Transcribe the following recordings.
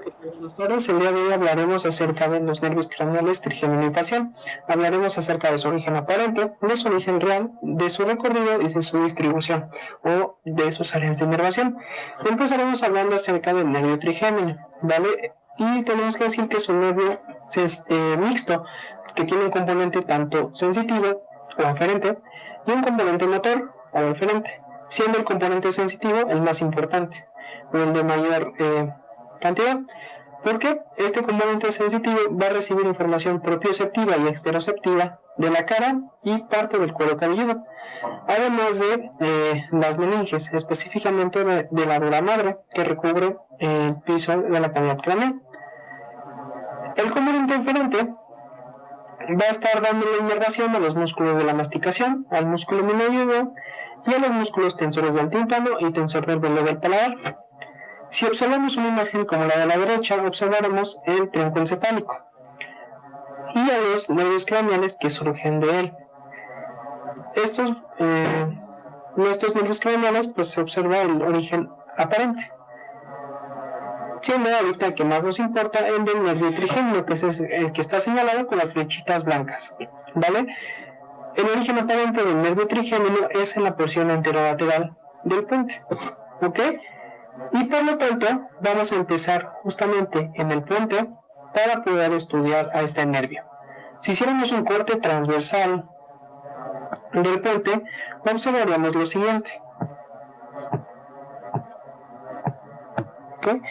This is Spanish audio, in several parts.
¿qué tal? Buenas tardes. El día de hoy hablaremos acerca de los nervios craneales trigémino y facial. Hablaremos acerca de su origen aparente, de su origen real, de su recorrido y de su distribución, o de sus áreas de inervación. Empezaremos hablando acerca del nervio trigémino, ¿vale? Y tenemos que decir que es un nervio mixto, que tiene un componente tanto sensitivo o aferente, y un componente motor o eferente, siendo el componente sensitivo el más importante, o el de mayor cantidad, porque este componente sensitivo va a recibir información propioceptiva y exteroceptiva de la cara y parte del cuero cabelludo, además de las meninges, específicamente de la dura madre que recubre el piso de la cavidad craneal. El componente inferente va a estar dando la inervación a los músculos de la masticación, al músculo minoides y a los músculos tensores del tímpano y tensor del velo del paladar. Si observamos una imagen como la de la derecha, observaremos el tronco encefálico y a los nervios craneales que surgen de él. Estos nervios craneales, pues se observa el origen aparente, siendo ahorita el que más nos importa el del nervio trigémino, que es el que está señalado con las flechitas blancas, ¿vale? El origen aparente del nervio trigémino es en la porción anterolateral del puente, ¿ok? Y por lo tanto, vamos a empezar justamente en el puente para poder estudiar a este nervio. Si hiciéramos un corte transversal del puente, observaríamos lo siguiente. ¿Okay?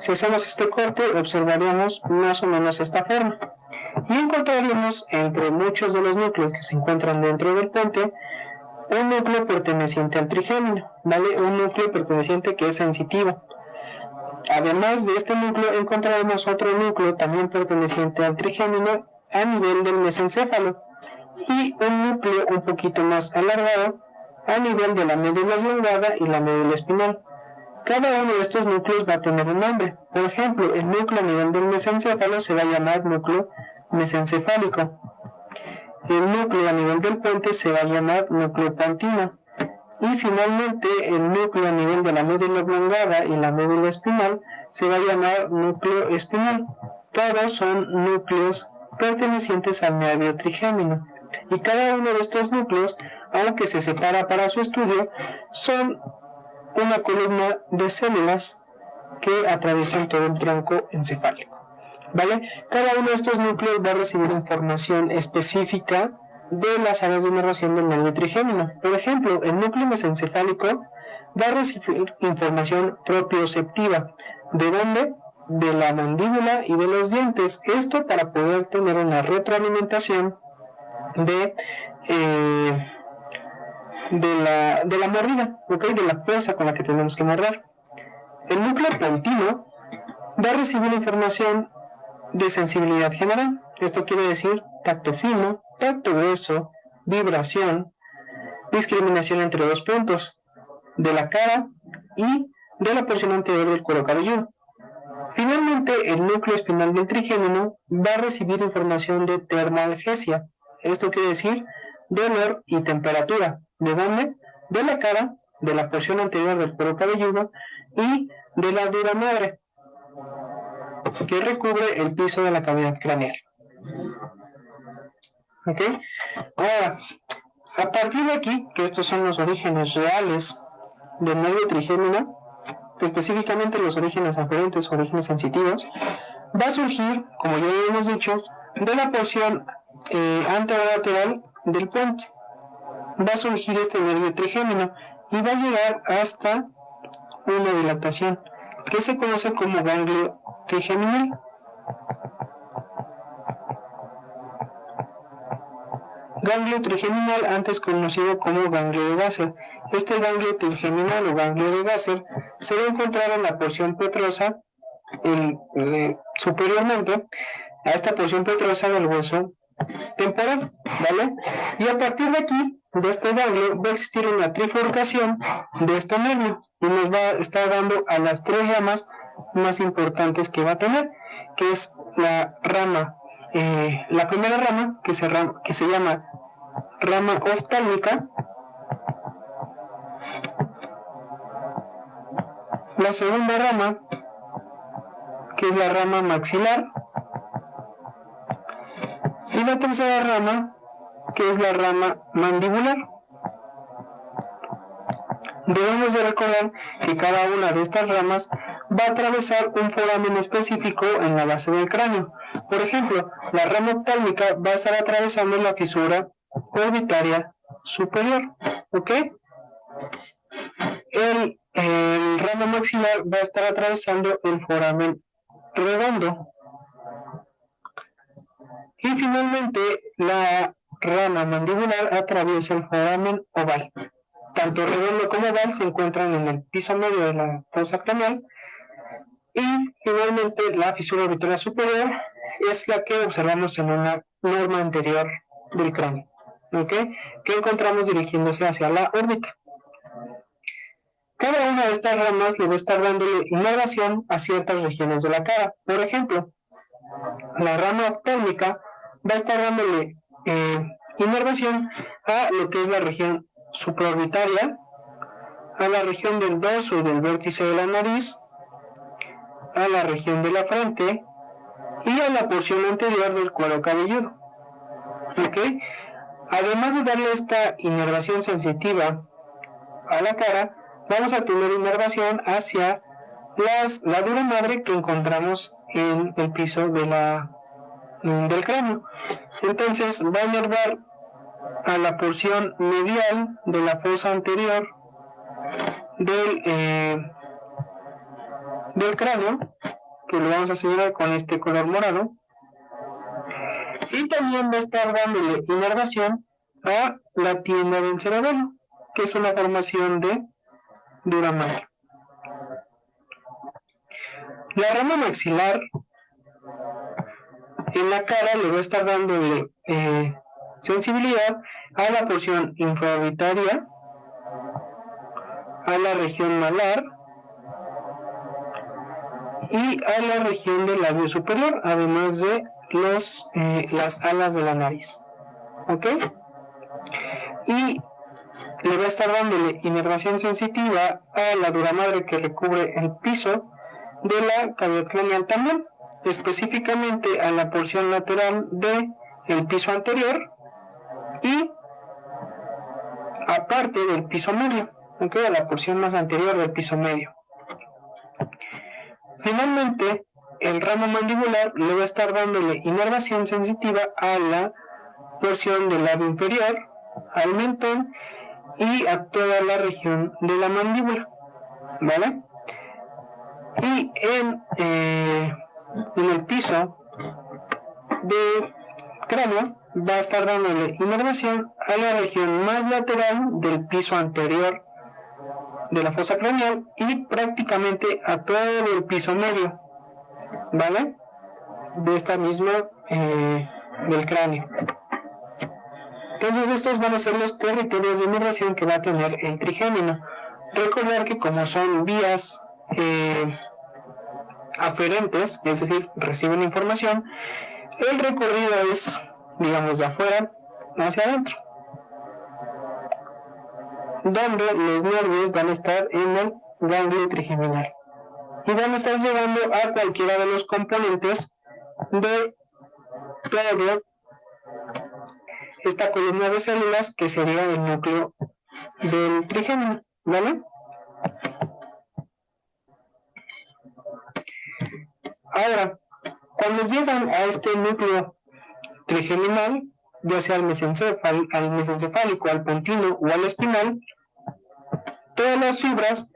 Si hacemos este corte, observaríamos más o menos esta forma. Y encontraríamos entre muchos de los núcleos que se encuentran dentro del puente un núcleo perteneciente al trigémino, ¿vale? Un núcleo perteneciente que es sensitivo. Además de este núcleo encontraremos otro núcleo también perteneciente al trigémino a nivel del mesencéfalo y un núcleo un poquito más alargado a nivel de la médula oblongada y la médula espinal. Cada uno de estos núcleos va a tener un nombre. Por ejemplo, el núcleo a nivel del mesencéfalo se va a llamar núcleo mesencefálico. El núcleo a nivel del puente se va a llamar núcleo pontino. Y finalmente, el núcleo a nivel de la médula oblongada y la médula espinal se va a llamar núcleo espinal. Todos son núcleos pertenecientes al nervio trigémino. Y cada uno de estos núcleos, aunque se separa para su estudio, son una columna de células que atraviesan todo el tronco encefálico, ¿vale? Cada uno de estos núcleos va a recibir información específica de las áreas de inervación del nervio trigémino. Por ejemplo, el núcleo mesencefálico va a recibir información propioceptiva. ¿De dónde? De la mandíbula y de los dientes. Esto para poder tener una retroalimentación de la mordida, ¿okay? De la fuerza con la que tenemos que morder. El núcleo pontino va a recibir información de sensibilidad general. Esto quiere decir tacto fino, tacto grueso, vibración, discriminación entre dos puntos, de la cara y de la porción anterior del cuero cabelludo. Finalmente, el núcleo espinal del trigémino va a recibir información de termoalgesia. Esto quiere decir dolor y temperatura. ¿De dónde? De la cara, de la porción anterior del cuero cabelludo y de la dura madre, que recubre el piso de la cavidad craneal. ¿Ok? Ahora, a partir de aquí, que estos son los orígenes reales del nervio trigémino, específicamente los orígenes aferentes o orígenes sensitivos, va a surgir, como ya hemos dicho, de la porción anterolateral del puente. Va a surgir este nervio trigémino y va a llegar hasta una dilatación que se conoce como ganglio trigeminal. Ganglio trigeminal, antes conocido como ganglio de Gasser. Este ganglio trigeminal o ganglio de Gasser se va a encontrar en la porción petrosa superiormente a esta porción petrosa del hueso temporal, ¿vale? Y a partir de aquí, de este ganglio, va a existir una trifurcación de este nervio y nos va a estar dando a las tres ramas más importantes que va a tener, que es la rama, la primera rama que se llama rama oftálmica, la segunda rama que es la rama maxilar, y la tercera rama, que es la rama mandibular. Debemos de recordar que cada una de estas ramas va a atravesar un foramen específico en la base del cráneo. Por ejemplo, la rama oftálmica va a estar atravesando la fisura orbitaria superior, ¿ok? El ramo maxilar va a estar atravesando el foramen redondo. Y finalmente, la rama mandibular atraviesa el foramen oval. Tanto redondo como oval se encuentran en el piso medio de la fosa craneal. Y finalmente, la fisura orbitaria superior es la que observamos en una norma anterior del cráneo, ¿ok? Que encontramos dirigiéndose hacia la órbita. Cada una de estas ramas le va a estar dándole inervación a ciertas regiones de la cara. Por ejemplo, la rama oftálmica va a estar dándole inervación a lo que es la región supraorbitaria, a la región del dorso y del vértice de la nariz, a la región de la frente y a la porción anterior del cuero cabelludo. ¿Ok? Además de darle esta inervación sensitiva a la cara, vamos a tener inervación hacia la dura madre que encontramos en el piso del cráneo. Entonces va a inervar a la porción medial de la fosa anterior del cráneo, que lo vamos a señalar con este color morado, y también va a estar dándole inervación a la tienda del cerebelo, que es una formación de dura madre. La rama maxilar en la cara le va a estar dándole sensibilidad a la porción infraorbitaria, a la región malar y a la región del labio superior, además de las alas de la nariz. ¿Ok? Y le va a estar dándole inervación sensitiva a la dura madre que recubre el piso de la cavidad craneal también, específicamente a la porción lateral del piso anterior y aparte del piso medio, ¿ok? A la porción más anterior del piso medio. Finalmente, el ramo mandibular le va a estar dándole inervación sensitiva a la porción del labio inferior, al mentón y a toda la región de la mandíbula, ¿vale? Y en el piso del cráneo va a estar dándole inervación a la región más lateral del piso anterior de la fosa craneal y prácticamente a todo el piso medio, ¿vale? De esta misma del cráneo. Entonces estos van a ser los territorios de inervación que va a tener el trigémino. Recordar que como son vías aferentes, es decir, reciben información, el recorrido es, digamos, de afuera hacia adentro, donde los nervios van a estar en el ganglio trigeminal y van a estar llegando a cualquiera de los componentes de toda esta columna de células que sería el núcleo del trigémino, ¿vale? Ahora, cuando llegan a este núcleo trigeminal, ya sea al mesencefálico, al pontino o al espinal, todas las fibras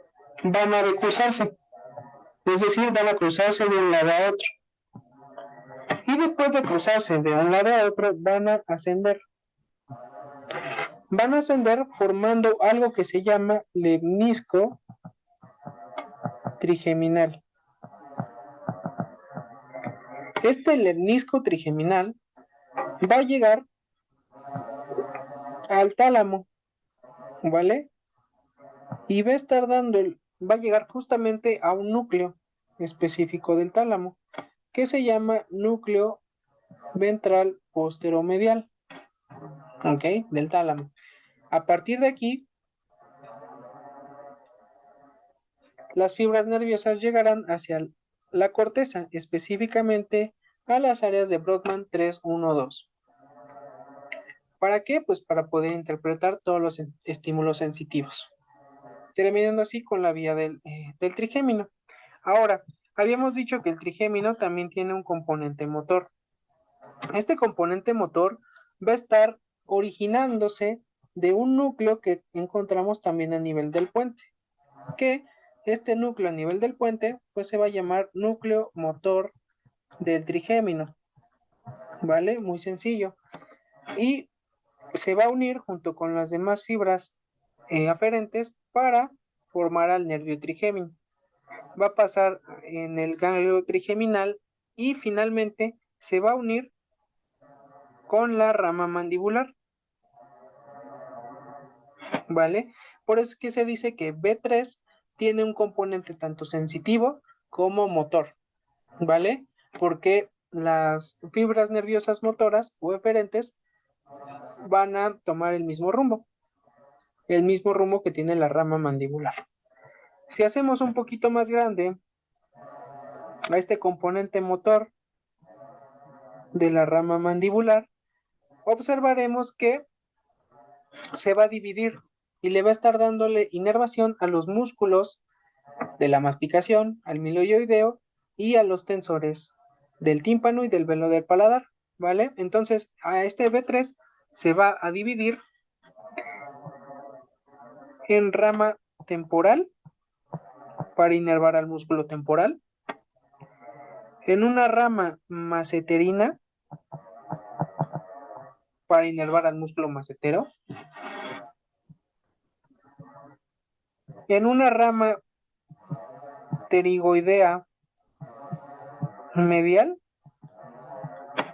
van a decruzarse, es decir, van a cruzarse de un lado a otro. Y después de cruzarse de un lado a otro, van a ascender. Van a ascender formando algo que se llama lemnisco trigeminal. Este lemnisco trigeminal va a llegar al tálamo, ¿vale? Y va a estar va a llegar justamente a un núcleo específico del tálamo, que se llama núcleo ventral posteromedial, ¿ok? Del tálamo. A partir de aquí, las fibras nerviosas llegarán hacia la corteza, específicamente a las áreas de Brodmann 3-1-2. ¿Para qué? Pues para poder interpretar todos los estímulos sensitivos, terminando así con la vía del trigémino. Ahora, habíamos dicho que el trigémino también tiene un componente motor. Este componente motor va a estar originándose de un núcleo que encontramos también a nivel del puente, que este núcleo a nivel del puente pues se va a llamar núcleo motor del trigémino, ¿vale? Muy sencillo. Y se va a unir junto con las demás fibras aferentes para formar al nervio trigémino. Va a pasar en el ganglio trigeminal y finalmente se va a unir con la rama mandibular, ¿vale? Por eso es que se dice que B3 tiene un componente tanto sensitivo como motor, ¿vale? Porque las fibras nerviosas motoras o eferentes van a tomar el mismo rumbo que tiene la rama mandibular. Si hacemos un poquito más grande a este componente motor de la rama mandibular, observaremos que se va a dividir y le va a estar dándole inervación a los músculos de la masticación, al miloioideo y a los tensores del tímpano y del velo del paladar, ¿vale? Entonces, a este B3 se va a dividir en rama temporal para inervar al músculo temporal, en una rama maceterina para inervar al músculo macetero, en una rama pterigoidea medial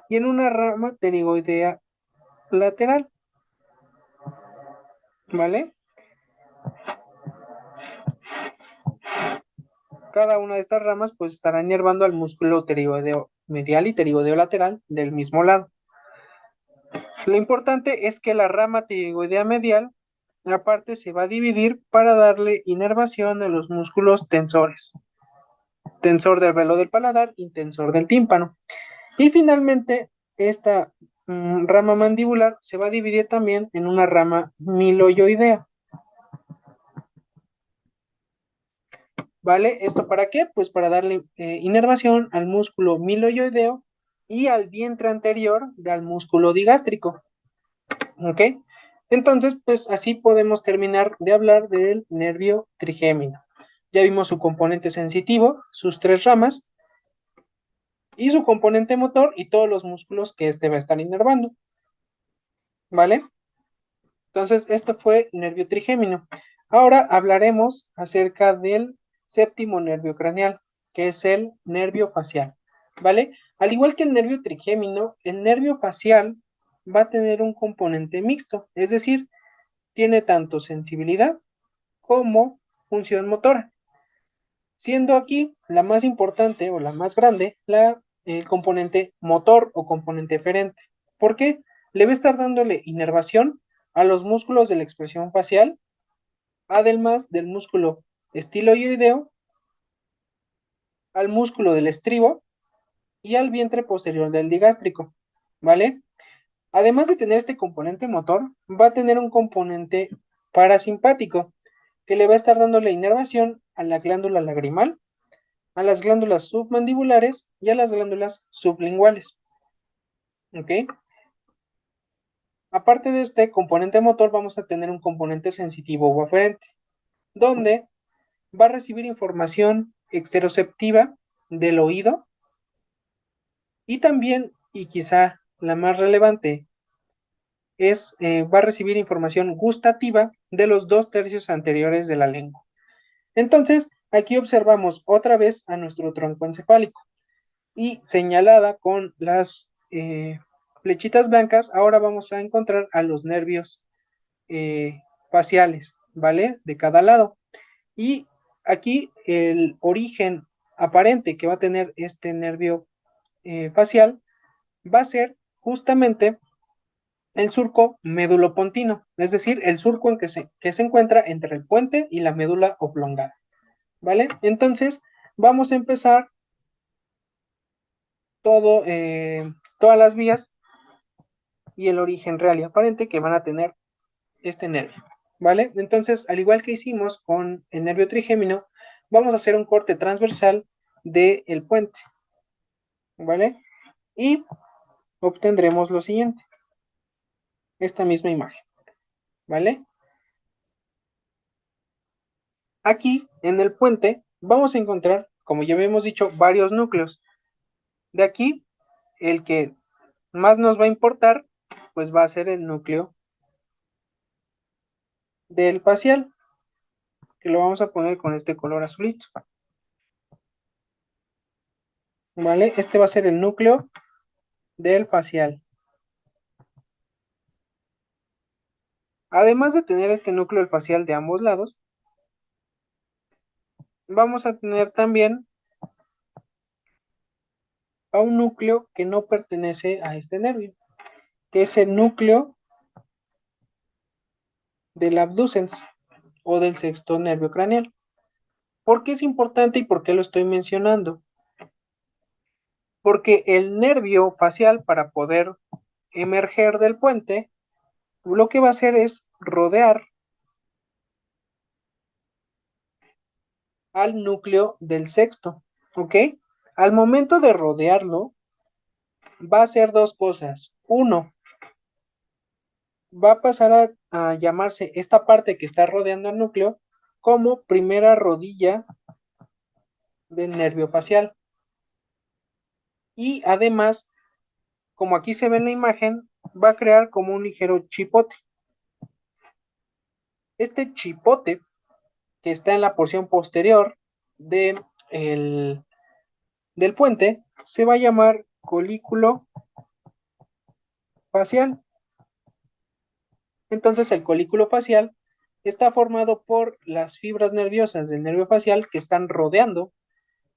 y en una rama pterigoidea lateral, ¿vale? Cada una de estas ramas pues estará inervando al músculo pterigoideo medial y pterigoideo lateral del mismo lado. Lo importante es que la rama pterigoidea medial aparte se va a dividir para darle inervación a los músculos tensores, tensor del velo del paladar y tensor del tímpano. Y finalmente esta rama mandibular se va a dividir también en una rama miloioidea. ¿Vale? ¿Esto para qué? Pues para darle inervación al músculo miloioideo y al vientre anterior del músculo digástrico. ¿Ok? Entonces, pues así podemos terminar de hablar del nervio trigémino. Ya vimos su componente sensitivo, sus 3 ramas, y su componente motor y todos los músculos que este va a estar inervando. ¿Vale? Entonces, esto fue nervio trigémino. Ahora hablaremos acerca del séptimo nervio craneal, que es el nervio facial, ¿vale? Al igual que el nervio trigémino, el nervio facial va a tener un componente mixto, es decir, tiene tanto sensibilidad como función motora, siendo aquí la más importante o la más grande el componente motor o componente eferente. ¿Por qué? Le va a estar dándole inervación a los músculos de la expresión facial, además del músculo estiloideo, al músculo del estribo y al vientre posterior del digástrico, ¿vale? Además de tener este componente motor, va a tener un componente parasimpático que le va a estar dando la inervación a la glándula lagrimal, a las glándulas submandibulares y a las glándulas sublinguales. ¿Ok? Aparte de este componente motor, vamos a tener un componente sensitivo o aferente, donde va a recibir información exteroceptiva del oído y también, y quizá la más relevante, va a recibir información gustativa de los 2/3 anteriores de la lengua. Entonces, aquí observamos otra vez a nuestro tronco encefálico y señalada con las flechitas blancas, ahora vamos a encontrar a los nervios faciales, ¿vale? De cada lado. Y aquí el origen aparente que va a tener este nervio facial va a ser justamente el surco médulo-pontino, es decir, el surco que se encuentra entre el puente y la médula oblongada, ¿vale? Entonces, vamos a empezar todas las vías y el origen real y aparente que van a tener este nervio, ¿vale? Entonces, al igual que hicimos con el nervio trigémino, vamos a hacer un corte transversal del puente, ¿vale? Y obtendremos lo siguiente, esta misma imagen, ¿vale? Aquí, en el puente, vamos a encontrar, como ya habíamos dicho, varios núcleos. De aquí, el que más nos va a importar, pues va a ser el núcleo del facial, que lo vamos a poner con este color azulito, ¿vale? Este va a ser el núcleo del facial. Además de tener este núcleo del facial de ambos lados, vamos a tener también a un núcleo que no pertenece a este nervio, que es el núcleo del abducens o del sexto nervio craneal. ¿Por qué es importante y por qué lo estoy mencionando? Porque el nervio facial, para poder emerger del puente, lo que va a hacer es rodear al núcleo del sexto, ¿ok? Al momento de rodearlo, va a hacer dos cosas. Uno, va a pasar a llamarse esta parte que está rodeando al núcleo como primera rodilla del nervio facial. Y además, como aquí se ve en la imagen, va a crear como un ligero chipote. Este chipote, que está en la porción posterior de del puente, se va a llamar colículo facial. Entonces el colículo facial está formado por las fibras nerviosas del nervio facial que están rodeando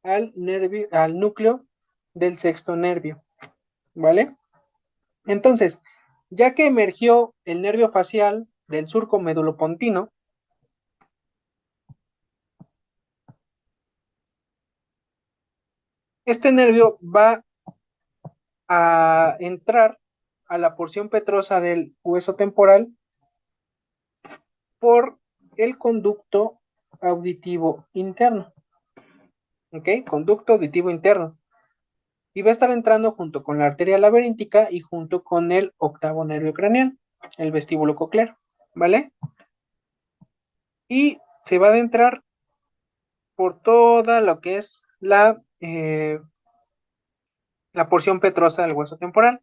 al núcleo del sexto nervio, ¿vale? Entonces, ya que emergió el nervio facial del surco medulopontino, este nervio va a entrar a la porción petrosa del hueso temporal por el conducto auditivo interno, ¿ok? Conducto auditivo interno. Y va a estar entrando junto con la arteria laberíntica y junto con el octavo nervio craneal, el vestíbulo coclear, ¿vale? Y se va a adentrar por toda lo que es la porción petrosa del hueso temporal,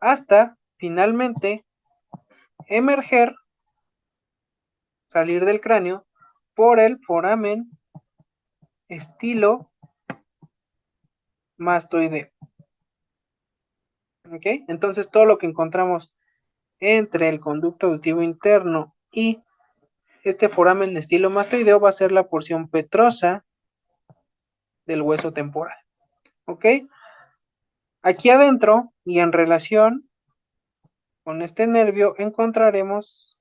hasta finalmente emerger, salir del cráneo por el foramen estilo mastoideo. ¿Ok? Entonces todo lo que encontramos entre el conducto auditivo interno y este foramen estilo mastoideo va a ser la porción petrosa del hueso temporal. ¿Ok? Aquí adentro y en relación con este nervio encontraremos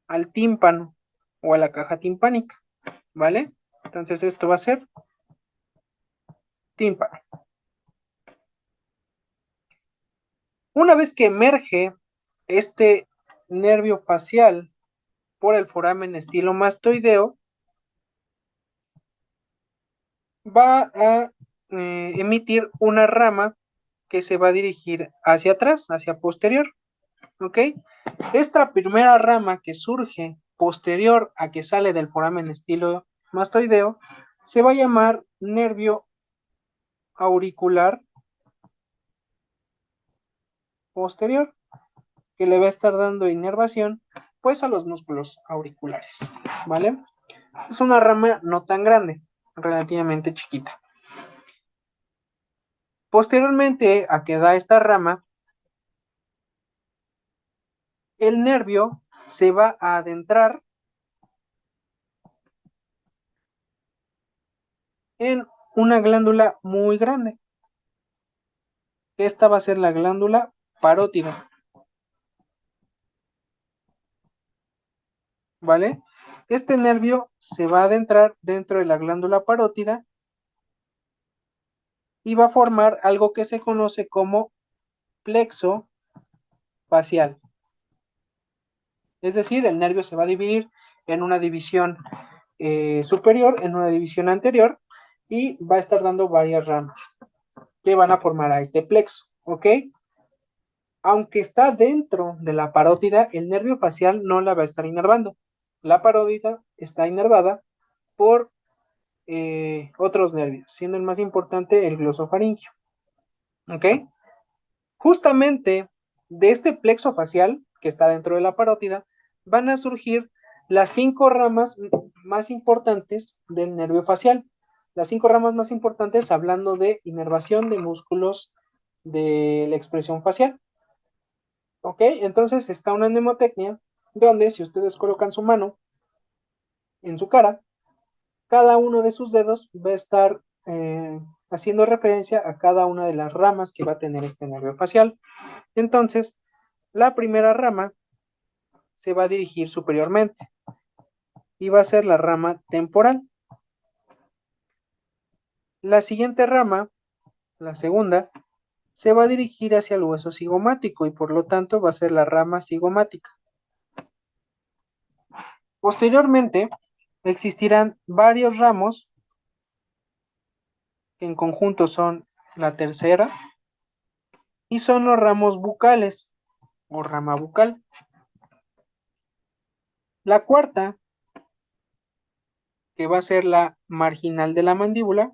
al tímpano o a la caja timpánica, ¿vale? Entonces esto va a ser tímpano. Una vez que emerge este nervio facial por el foramen estilomastoideo, va a emitir una rama que se va a dirigir hacia atrás, hacia posterior, ¿ok? Esta primera rama que surge posterior a que sale del foramen estilomastoideo se va a llamar nervio auricular posterior, que le va a estar dando inervación pues a los músculos auriculares, ¿vale? Es una rama no tan grande, relativamente chiquita. Posteriormente a que da esta rama, el nervio se va a adentrar en una glándula muy grande. Esta va a ser la glándula parótida, ¿vale? Este nervio se va a adentrar dentro de la glándula parótida y va a formar algo que se conoce como plexo facial. Es decir, el nervio se va a dividir en una división superior, en una división anterior, y va a estar dando varias ramas que van a formar a este plexo, ¿ok? Aunque está dentro de la parótida, el nervio facial no la va a estar inervando. La parótida está inervada por otros nervios, siendo el más importante el glosofaringio, ¿ok? Justamente de este plexo facial que está dentro de la parótida van a surgir las 5 ramas más importantes del nervio facial. Las 5 ramas más importantes hablando de inervación de músculos de la expresión facial. ¿Ok? Entonces está una mnemotecnia donde si ustedes colocan su mano en su cara, cada uno de sus dedos va a estar haciendo referencia a cada una de las ramas que va a tener este nervio facial. Entonces, la primera rama se va a dirigir superiormente y va a ser la rama temporal. La siguiente rama, la segunda, se va a dirigir hacia el hueso cigomático y por lo tanto va a ser la rama cigomática. Posteriormente, existirán varios ramos que en conjunto son la tercera y son los ramos bucales o rama bucal. La cuarta, que va a ser la marginal de la mandíbula,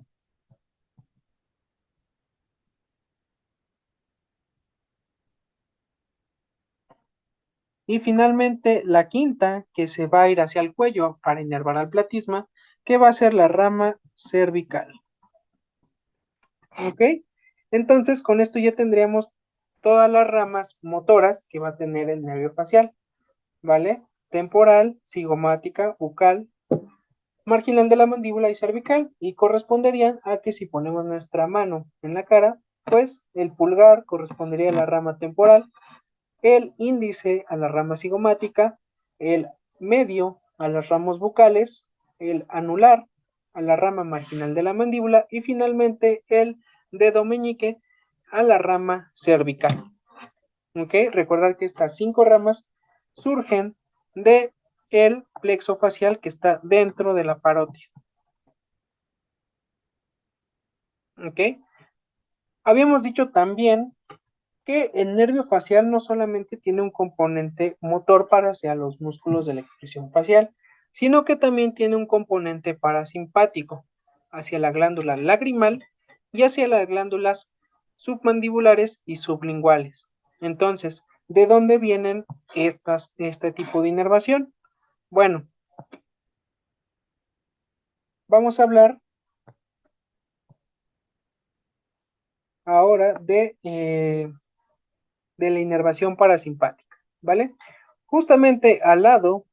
y finalmente la quinta, que se va a ir hacia el cuello para inervar al platisma, que va a ser la rama cervical. ¿Ok? Entonces, con esto ya tendríamos todas las ramas motoras que va a tener el nervio facial, ¿vale? Temporal, cigomática, bucal, marginal de la mandíbula y cervical, y corresponderían a que si ponemos nuestra mano en la cara, pues el pulgar correspondería a la rama temporal, el índice a la rama cigomática, el medio a las ramas bucales, el anular a la rama marginal de la mandíbula y finalmente el dedo meñique a la rama cervical. ¿Ok? Recordar que estas 5 ramas surgen de el plexo facial que está dentro de la parótida. ¿Ok? Habíamos dicho también que el nervio facial no solamente tiene un componente motor para hacia los músculos de la expresión facial, sino que también tiene un componente parasimpático hacia la glándula lagrimal y hacia las glándulas submandibulares y sublinguales. Entonces, ¿de dónde vienen este tipo de inervación? Bueno, vamos a hablar ahora de la inervación parasimpática, ¿vale? Justamente al lado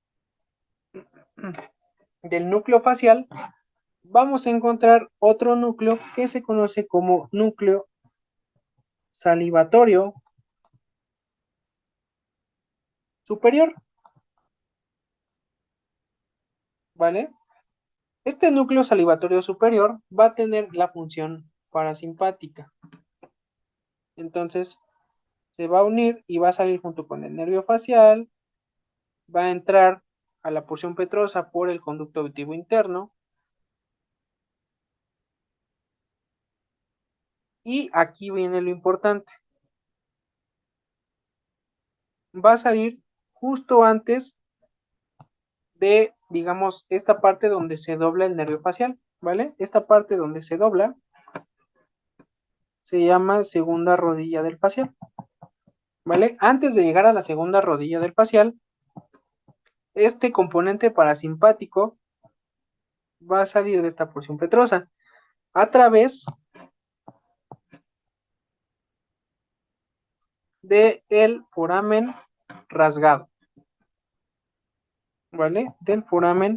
del núcleo facial vamos a encontrar otro núcleo que se conoce como núcleo salivatorio superior, ¿vale? Este núcleo salivatorio superior va a tener la función parasimpática. Entonces, se va a unir y va a salir junto con el nervio facial, va a entrar a la porción petrosa por el conducto auditivo interno y aquí viene lo importante. Va a salir justo antes de, digamos, esta parte donde se dobla el nervio facial, ¿vale? Esta parte donde se dobla se llama segunda rodilla del facial, ¿vale? Antes de llegar a la segunda rodilla del facial, este componente parasimpático va a salir de esta porción petrosa a través de el foramen rasgado, ¿vale? Del foramen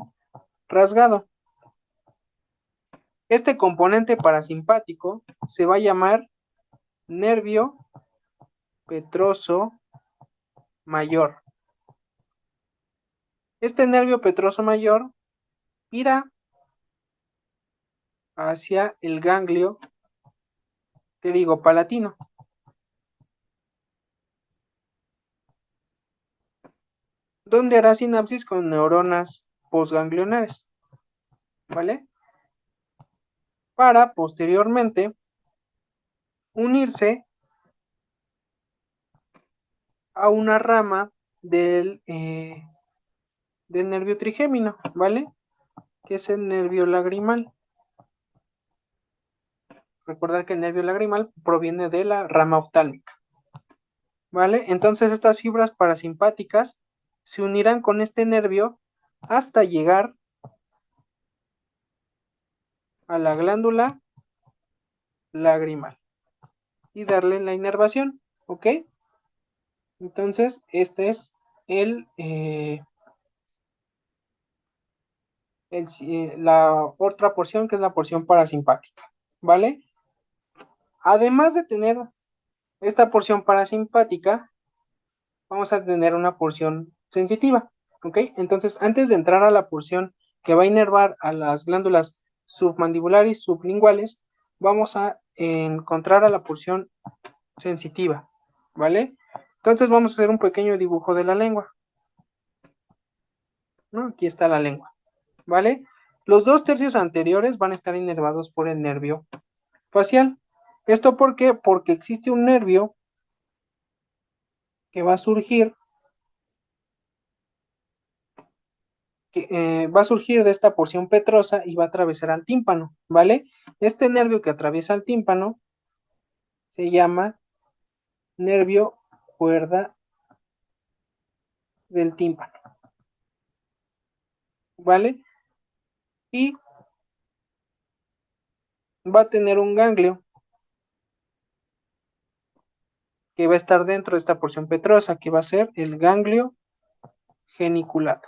rasgado. Este componente parasimpático se va a llamar nervio petroso mayor. Este nervio petroso mayor irá hacia el ganglio ¿qué digo? Palatino. Donde hará sinapsis con neuronas postganglionares, ¿vale? Para posteriormente unirse a una rama del nervio trigémino, ¿vale? Que es el nervio lagrimal. Recordar que el nervio lagrimal proviene de la rama oftálmica, ¿vale? Entonces estas fibras parasimpáticas se unirán con este nervio hasta llegar a la glándula lagrimal y darle la inervación, ¿ok? Entonces, este es el, la otra porción, que es la porción parasimpática, ¿vale? Además de tener esta porción parasimpática, vamos a tener una porción sensitiva, ¿ok? Entonces, antes de entrar a la porción que va a inervar a las glándulas submandibulares, sublinguales, vamos a encontrar a la porción sensitiva, ¿vale? Entonces vamos a hacer un pequeño dibujo de la lengua, ¿no? Aquí está la lengua, ¿vale? Los 2/3 anteriores van a estar inervados por el nervio facial. ¿Esto por qué? Porque existe un nervio que va a surgir, va a surgir de esta porción petrosa y va a atravesar al tímpano, ¿vale? Este nervio que atraviesa el tímpano se llama nervio cuerda del tímpano, ¿vale? Y va a tener un ganglio que va a estar dentro de esta porción petrosa, que va a ser el ganglio geniculado,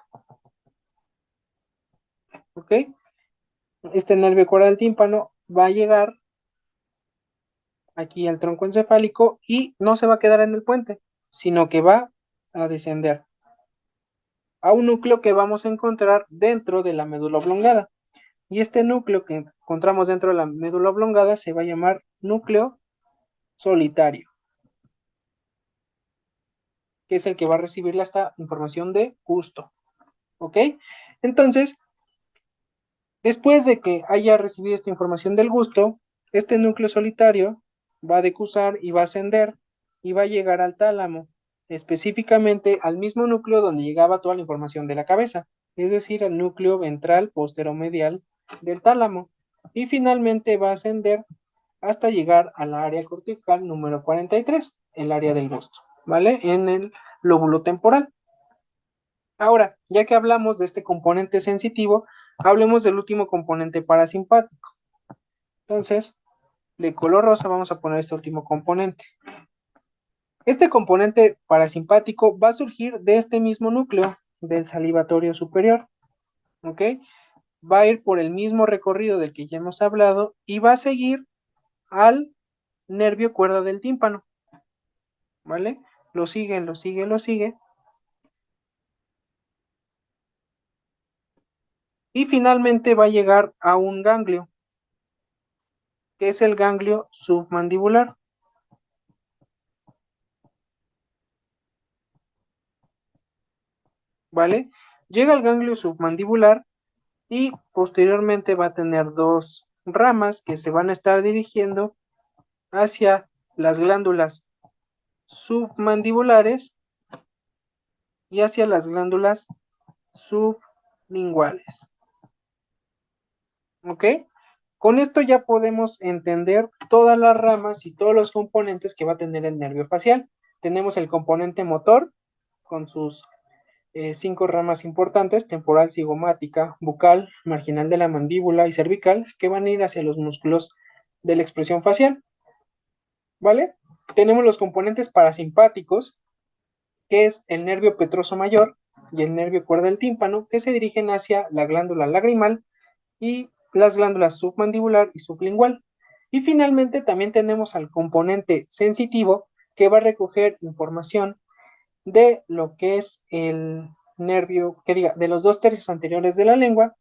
¿ok? Este nervio cuerda del tímpano va a llegar aquí al tronco encefálico y no se va a quedar en el puente, sino que va a descender a un núcleo que vamos a encontrar dentro de la médula oblongada. Y este núcleo que encontramos dentro de la médula oblongada se va a llamar núcleo solitario, que es el que va a recibir esta información de gusto, ¿ok? Entonces, después de que haya recibido esta información del gusto, este núcleo solitario va a decusar y va a ascender y va a llegar al tálamo, específicamente al mismo núcleo donde llegaba toda la información de la cabeza, es decir, al núcleo ventral posteromedial del tálamo. Y finalmente va a ascender hasta llegar al área cortical número 43, el área del gusto, ¿vale? En el lóbulo temporal. Ahora, ya que hablamos de este componente sensitivo, hablemos del último componente parasimpático. Entonces, de color rosa vamos a poner este último componente. Este componente parasimpático va a surgir de este mismo núcleo del salivatorio superior, ¿ok? Va a ir por el mismo recorrido del que ya hemos hablado y va a seguir al nervio cuerda del tímpano, ¿vale? Lo sigue, lo sigue, lo sigue. Y finalmente va a llegar a un ganglio, que es el ganglio submandibular, ¿vale? Llega al ganglio submandibular y posteriormente va a tener dos ramas que se van a estar dirigiendo hacia las glándulas submandibulares y hacia las glándulas sublinguales, ¿ok? Con esto ya podemos entender todas las ramas y todos los componentes que va a tener el nervio facial. Tenemos el componente motor con sus 5 ramas importantes: temporal, cigomática, bucal, marginal de la mandíbula y cervical, que van a ir hacia los músculos de la expresión facial, ¿vale? Tenemos los componentes parasimpáticos, que es el nervio petroso mayor y el nervio cuerda del tímpano, que se dirigen hacia la glándula lagrimal y las glándulas submandibular y sublingual. Y finalmente también tenemos al componente sensitivo, que va a recoger información de lo que es el nervio, que diga, de los 2/3 anteriores de la lengua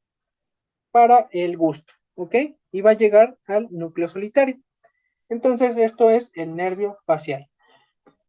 para el gusto, ¿ok? Y va a llegar al núcleo solitario. Entonces esto es el nervio facial.